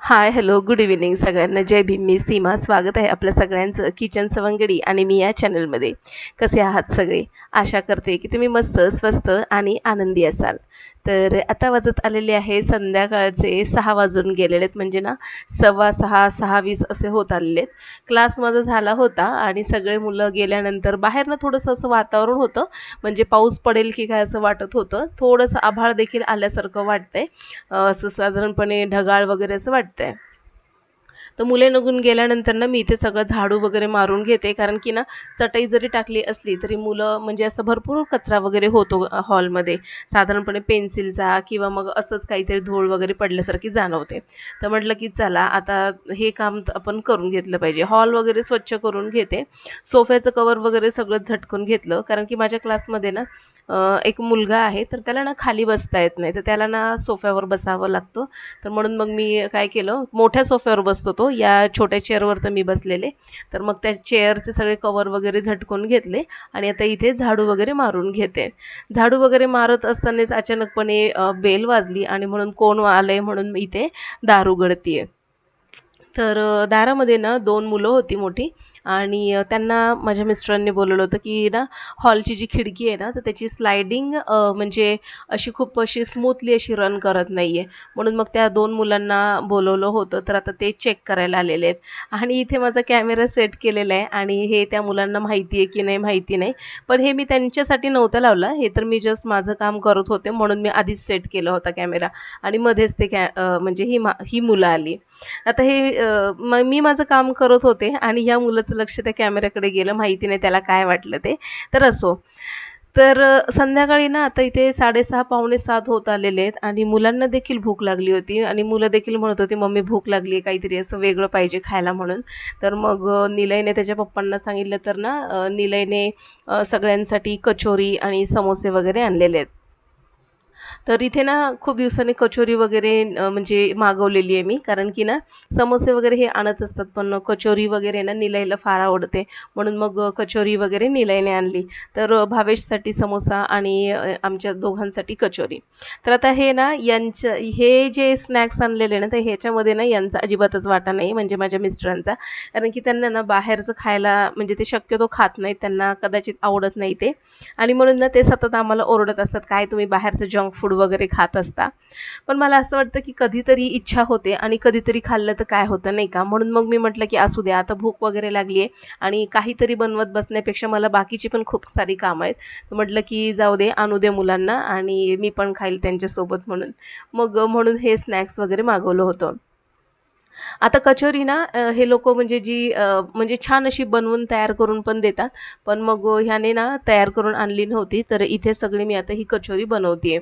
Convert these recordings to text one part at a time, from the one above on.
हाय, hello, good evening सगळ्यांना. जय भीम. मी सीमा. स्वागत आहे आपल्या सगळ्यांचं किचन सवंगडी आणि मी या चॅनलमध्ये. कसे आहात सगळे? आशा करते की तुम्ही मस्त, स्वस्त आणि आनंदी असाल. तर आता वाजत आलेले आहे संध्याकाळचे 6 वाजून गेलेले आहेत, म्हणजे ना 6:15, 6:20 असे होत आलेले आहेत. क्लास माझा झाला होता आणि सगळे मुलं गेल्यानंतर बाहेर ना थोडंसं असं वातावरण होतं, म्हणजे पाऊस पडेल की काय असं वाटत होतं. थोडंसं आभाळ देखील आल्यासारखं वाटतंय. असं साधारणपणे ढगाळ वगैरे असं वाटतंय. तर मुले निघून गेल्यानंतर ना मी इथे सगळं झाडू वगैरे मारून घेते, कारण की ना चटई जरी टाकली असली तरी मुलं म्हणजे असं भरपूर कचरा वगैरे होतो हॉलमध्ये. साधारणपणे पेन्सिलचा किंवा मग असंच काहीतरी धूळ वगैरे पडल्यासारखी जाणवते. तर म्हटलं की चला आता हे काम आपण करून घेतलं पाहिजे. हॉल वगैरे स्वच्छ करून घेते. सोफ्याचं कवर वगैरे सगळं झटकून घेतलं, कारण की माझ्या क्लासमध्ये ना एक मुलगा आहे, तर त्याला ना खाली बसता येत नाही, तर त्याला ना सोफ्यावर बसावं लागतं. तर म्हणून मग मी काय केलं, मोठ्या सोफ्यावर बसतो तो, या छोट्या चेअरवर तर मी बसलेले. तर मग त्या चेअरचे सगळे कवर वगैरे झटकून घेतले आणि आता इथे झाडू वगैरे मारून घेते. झाडू वगैरे मारत असतानाच अचानकपणे बेल वाजली आणि म्हणून कोण आलंय म्हणून मी इथे दार उघडतीये. तर दारामध्ये ना 2 मुलं होती मोठी आणि त्यांना माझ्या मिस्टरांनी बोलवलं होतं, की ना हॉलची जी खिडकी आहे ना, तर त्याची स्लायडिंग म्हणजे अशी खूप अशी स्मूथली अशी रन करत नाहीये. म्हणून मग त्या 2 मुलांना बोलवलं होतं. तर आता ते चेक करायला आलेले आहेत आणि इथे माझा कॅमेरा सेट केलेला आहे आणि हे त्या मुलांना माहिती आहे की नाही माहिती नाही. पण हे मी त्यांच्यासाठी नव्हता लावला. हे तर मी जस्ट माझं काम करत होते म्हणून मी आधीच सेट केला होता कॅमेरा आणि मध्येच ते म्हणजे ही मुलं आली. आता हे मी माझं काम करत होते आणि या मुलाचं लक्ष त्या कॅमेऱ्याकडे गेलं. माहिती नाही त्याला काय वाटलं ते. तर असो. तर संध्याकाळी ना आता इथे 6:30 पावणे 7 होत आलेले आहेत आणि मुलांना देखील भूक लागली होती आणि मुलं देखील म्हणत होती, "मम्मी भूक लागली आहे, काहीतरी असं वेगळं पाहिजे खायला" म्हणून. तर मग निलयने त्याच्या पप्पांना सांगितलं, तर ना निलयने सगळ्यांसाठी कचोरी आणि समोसे वगैरे आणलेले आहेत. तर इथे ना खूप दिवसांनी कचोरी वगैरे म्हणजे मागवलेली आहे मी, कारण की ना समोसे वगैरे हे आणत असतात, पण कचोरी वगैरे ना निलयला फार आवडते. म्हणून मग कचोरी वगैरे निलयने आणली. तर भावेशसाठी समोसा आणि आमच्या दोघांसाठी कचोरी. तर आता हे ना हे जे स्नॅक्स आणलेले ना, तर ह्याच्यामध्ये ना यांचा अजिबातच वाटा नाही, म्हणजे माझ्या मिस्टरांचा. कारण की त्यांना ना बाहेरचं खायला म्हणजे ते शक्यतो खात नाहीत. त्यांना कदाचित आवडत नाही ते. आणि म्हणून ना ते सतत आम्हाला ओरडत असतात, "काय तुम्ही बाहेरचं जंक फूड वगैरे खात असता." पण मला असं वाटतं, की कधीतरी इच्छा होते आणि कधीतरी खाल्लं तर काय होतं, नाही का? म्हणून मग मी म्हटलं, की असू द्या, आता भूक वगैरे लागली आहे आणि काहीतरी बनवत बसण्यापेक्षा मला बाकीची पण खूप सारी कामं आहेत. तर म्हटलं, की जाऊ दे, आणू दे मुलांना आणि मी पण खाईल त्यांच्यासोबत म्हणून. मग म्हणून हे स्नॅक्स वगैरे मागवलं होतं. आता कचोरी ना हे लोकं म्हणजे म्हणजे छान अशी बनवून तयार करून पण देतात. पण मग ह्याने ना तयार करून आणली नव्हती. तर इथे सगळी मी आता ही कचोरी बनवतीये.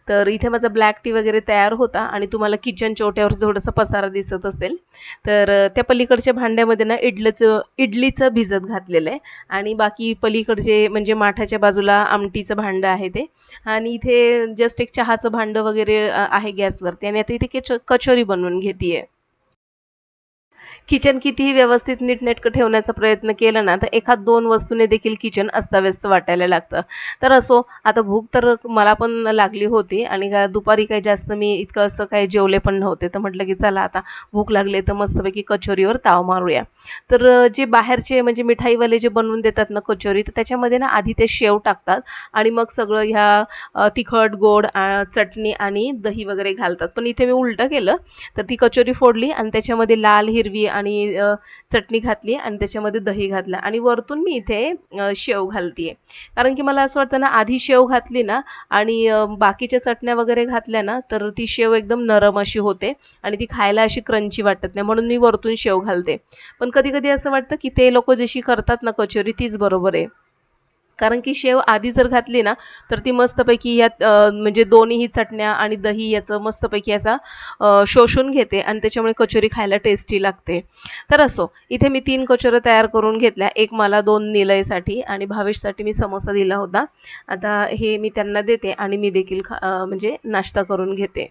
तर इथे माझा ब्लॅक टी वगैरे तयार होता आणि तुम्हाला किचनच्या ओट्यावर थोडासा पसारा दिसत असेल. तर त्या पलीकडच्या भांड्यामध्ये ना इडलीचं भिजत घातलेलं आहे आणि बाकी पलीकडचे म्हणजे माठाच्या बाजूला आमटीचं भांडं आहे ते आणि इथे जस्ट एक चहाचं भांडं वगैरे आहे गॅसवरती आणि आता इथे कचोरी बनवून घेतीये. किचन कितीही व्यवस्थित नीटनेटकं ठेवण्याचा प्रयत्न केला ना, तर एखाद 2 वस्तूने देखील किचन अस्ताव्यस्त वाटायला लागतं. तर असो, आता भूक तर मला पण लागली होती आणि दुपारी काही जास्त मी इतकं असं काही जेवले पण नव्हते. तर म्हटलं की चला आता भूक लागली तर मस्तपैकी कचोरीवर ताव मारूया. तर जे बाहेरचे म्हणजे मिठाईवाले जे बनवून देतात ना कचोरी, तर त्याच्यामध्ये ना आधी ते शेव टाकतात आणि मग सगळं ह्या तिखट, गोड चटणी आणि दही वगैरे घालतात. पण इथे मी उलटं केलं. तर ती कचोरी फोडली आणि त्याच्यामध्ये लाल, हिरवी आणि चटणी घातली आणि त्याच्यामध्ये दही घातलं आणि वरतून मी इथे शेव घालतीये. कारण की मला असं वाटतं ना, आधी शेव घातली ना आणि बाकीच्या चटण्या वगैरे घातल्या ना, तर ती शेव एकदम नरम अशी होते आणि ती खायला अशी क्रंची वाटत नाही. म्हणून मी वरतून शेव घालते. पण कधी-कधी असं वाटतं, की ते लोकं जशी करतात ना कचोरी तीच बरोबर आहे. कारण की शेव आधी जर घातली ना तर ती मस्तपैकी यात म्हणजे दोन्हीही चटण्या आणि दही याचं मस्तपैकी असा शोषून घेते आणि त्याच्यामुळे कचोरी खायला टेस्टी लागते. तर असो, इथे मी 3 कचोऱ्या तयार करून घेतल्या. एक मला, 2 निलयसाठी आणि भावेशसाठी मी समोसा दिला होता. आता हे मी त्यांना देते आणि मी देखील म्हणजे नाश्ता करून घेते.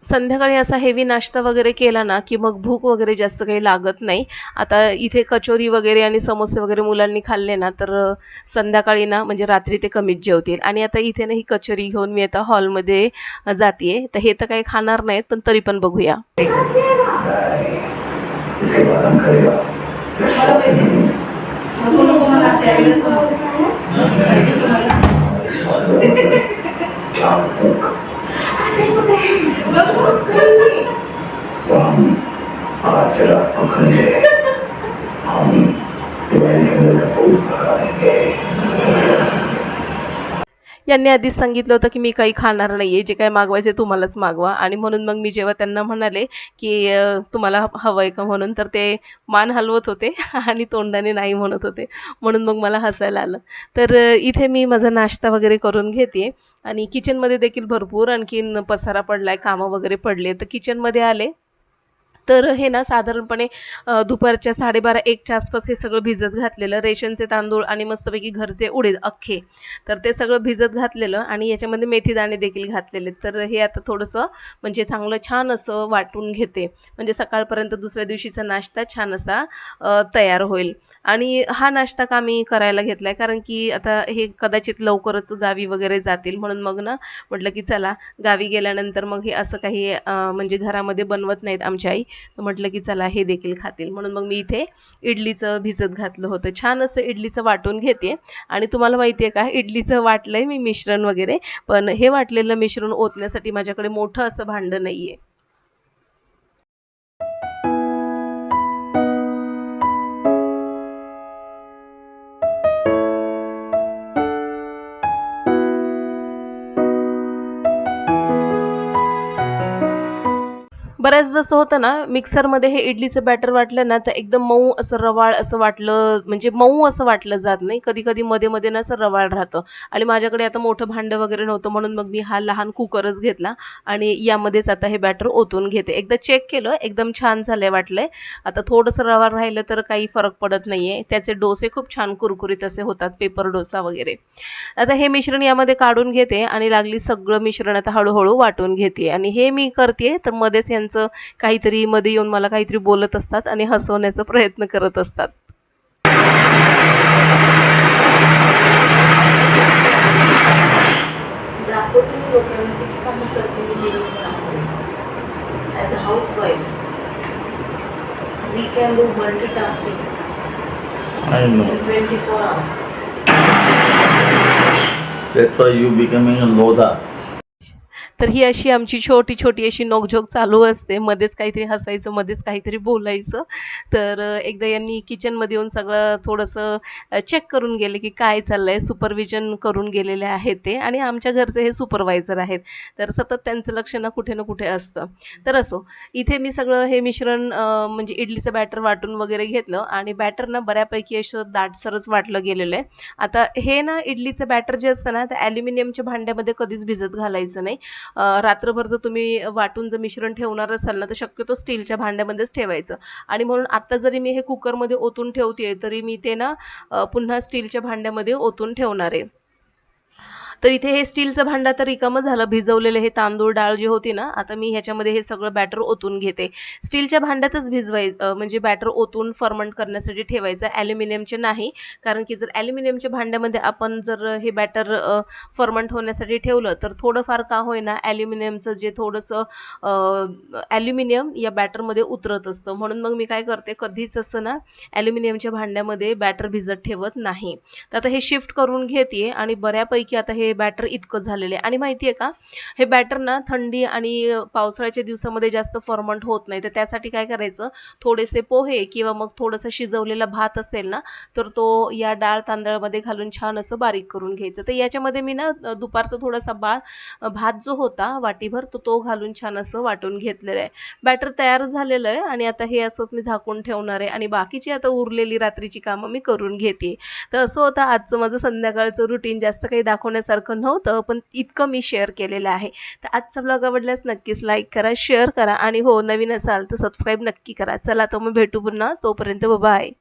संध्याकाळी असा हेवी नाश्ता वगैरे केला ना, की मग भूक वगैरे जास्त काही लागत नाही. आता इथे कचोरी वगैरे आणि समोसे वगैरे मुलांनी खाल्ले ना, तर संध्याकाळी ना म्हणजे रात्री ते कमीच जेवतील. आणि आता इथे ना ही कचोरी घेऊन मी आता हॉलमध्ये जातीये. तर हे तर काही खाणार नाहीत, पण तरी पण बघूया. यांनी आधीच सांगितलं होतं, की मी काही खाणार नाहीये. जे काही मागवायचे तुम्हालाच मागवा. आणि म्हणून मग मी जेव्हा त्यांना म्हणाले, की तुम्हाला हवंय का म्हणून, तर ते मान हलवत होते आणि तोंडाने नाही म्हणत होते. म्हणून मग मला हसायला आलं. तर इथे मी माझा नाश्ता वगैरे करून घेतेय आणि किचनमध्ये देखील भरपूर आणखीन पसारा पडलाय, कामं वगैरे पडले. तर किचनमध्ये आले तर हे ना साधारणपणे दुपारच्या 12:30-1च्या आसपास हे सगळं भिजत घातलेलं रेशनचे तांदूळ आणि मस्तपैकी घरचे उडीद अख्खे. तर ते सगळं भिजत घातलेलं आणि याच्यामध्ये मेथीदाणे देखील घातलेले. तर हे आता थोडंसं म्हणजे चांगलं छान असं वाटून घेते. म्हणजे सकाळपर्यंत दुसऱ्या दिवशीचा नाश्ता छान असा तयार होईल. आणि हा नाश्ता का मी करायला घेतलाय कारण की आता हे कदाचित लवकरच गावी वगैरे जातील म्हणून मग ना म्हटलं की चला गावी गेल्यानंतर मग हे असं काही म्हणजे घरामध्ये बनवत नाहीत आमची आई. तर म्हटलं की चला हे देखील खातील म्हणून मग मी इथे इडलीचं भिजत घातलं होतं. छान असं इडलीचं वाटून घेते आणि तुम्हाला माहिती आहे का इडलीचं वाटलंय मी मिश्रण वगैरे, पण हे वाटलेलं मिश्रण ओतण्यासाठी माझ्याकडे मोठं असं भांडं नाहीये. बऱ्याच जसं होतं ना मिक्सरमध्ये हे इडलीचं बॅटर वाटलं ना तर एकदम मऊ असं रवाळ असं वाटलं म्हणजे मऊ असं वाटलं जात नाही. कधी-कधी मध्ये-मध्ये ना असं रवाळ राहतं आणि माझ्याकडे आता मोठं भांडं वगैरे नव्हतं म्हणून मग मी हा लहान कुकरच घेतला आणि यामध्येच आता हे बॅटर ओतून घेते. एकदा चेक केलं एकदम छान झालंय वाटलंय. आता थोडंसं रवाळ राहिलं तर काही फरक पडत नाहीये. त्याचे डोसे खूप छान कुरकुरीत असे होतात पेपर डोसा वगैरे. आता हे मिश्रण यामध्ये काढून घेते आणि लागली सगळं मिश्रण आता हळूहळू वाटून घेते आणि हे मी करते तर मध्येच यांचं काहीतरी मध्ये येऊन मला काहीतरी बोलत असतात आणि हसवण्याचा प्रयत्न करत असतात. दाखवते मी लोकांना किती काम करते मी दिवसभरामध्ये. As a housewife we can do multitasking in 24 hours. That's why you becoming a Lodha. तर ही अशी आमची छोटी छोटी अशी नोकझोक चालू असते. मध्येच काहीतरी हसायचं, मध्येच काहीतरी बोलायचं. तर एकदा यांनी किचनमध्ये येऊन सगळं थोडंसं चेक करून गेले, की काय चाललंय. सुपरविजन करून गेलेले आहेत ते आणि आमच्या घरचे हे सुपरवायझर आहेत. तर सतत त्यांचं लक्ष ना कुठे ना कुठे असतं. तर असो, इथे मी सगळं हे मिश्रण म्हणजे इडलीचं बॅटर वाटून वगैरे घेतलं आणि बॅटर ना बऱ्यापैकी असं दाटसरच वाटलं गेलेलं आहे. आता हे ना इडलीचं बॅटर जे असतं ना, ते ॲल्युमिनियमच्या भांड्यामध्ये कधीच भिजत घालायचं नाही. रात्रभर जर तुम्ही वाटून जर मिश्रण ठेवणार असाल ना तर शक्यतो स्टीलच्या भांड्यामध्येच ठेवायचं. आणि म्हणून आता जरी मी हे कुकरमध्ये ओतून ठेवते तरी मी ते ना पुन्हा स्टीलच्या भांड्यामध्ये ओतून ठेवणार आहे. तर इथे हे स्टीलचं भांडं तर रिकामं झालं. भिजवलेले हे तांदूळ डाळ जी होती ना आता मी ह्याच्यामध्ये हे सगळं बॅटर ओतून घेते. स्टीलच्या भांड्यातच म्हणजे बॅटर ओतून फर्मंट करण्यासाठी ठेवायचं, ॲल्युमिनियमचे नाही. कारण की जर ॲल्युमिनियमच्या भांड्यामध्ये आपण जर हे बॅटर फर्मंट होण्यासाठी ठेवलं तर थोडंफार का होईना ॲल्युमिनियमचं जे थोडंसं ॲल्युमिनियम या बॅटरमध्ये उतरत असतं. म्हणून मग मी काय करते कधीच असं ना ॲल्युमिनियमच्या भांड्यामध्ये बॅटर भिजत ठेवत नाही. तर आता हे शिफ्ट करून घेते आणि बऱ्यापैकी आता हे बॅटर इतकं झालेलं आहे. आणि माहिती आहे का, हे बॅटर ना थंडी आणि पावसाळ्याच्या दिवसामध्ये जास्त फर्मंट होत नाही. तर त्यासाठी काय करायचं, थोडेसे पोहे किंवा मग थोडंसं शिजवलेला भात असेल ना, तर तो या डाळ तांदळामध्ये घालून छान असं बारीक करून घ्यायचं. तर याच्यामध्ये मी ना दुपारचा थोडासा भात जो होता वाटीभर, तो घालून छान असं वाटून घेतलेलं आहे. बॅटर तयार झालेलं आहे आणि आता हे असंच मी झाकून ठेवणार आहे आणि बाकीची आता उरलेली रात्रीची कामं मी करून घेते. तर असं होतं आजचं माझं संध्याकाळचं रुटीन. जास्त काही दाखवण्यासारखं नव्हतं, पण इतकं मी शेअर केलेलं आहे. तर आजचा ब्लॉग आवडल्यास नक्कीच लाईक करा, शेअर करा आणि हो, नवीन असाल तर सबस्क्राईब नक्की करा. चला तर मग भेटू पुन्हा. तोपर्यंत बाय.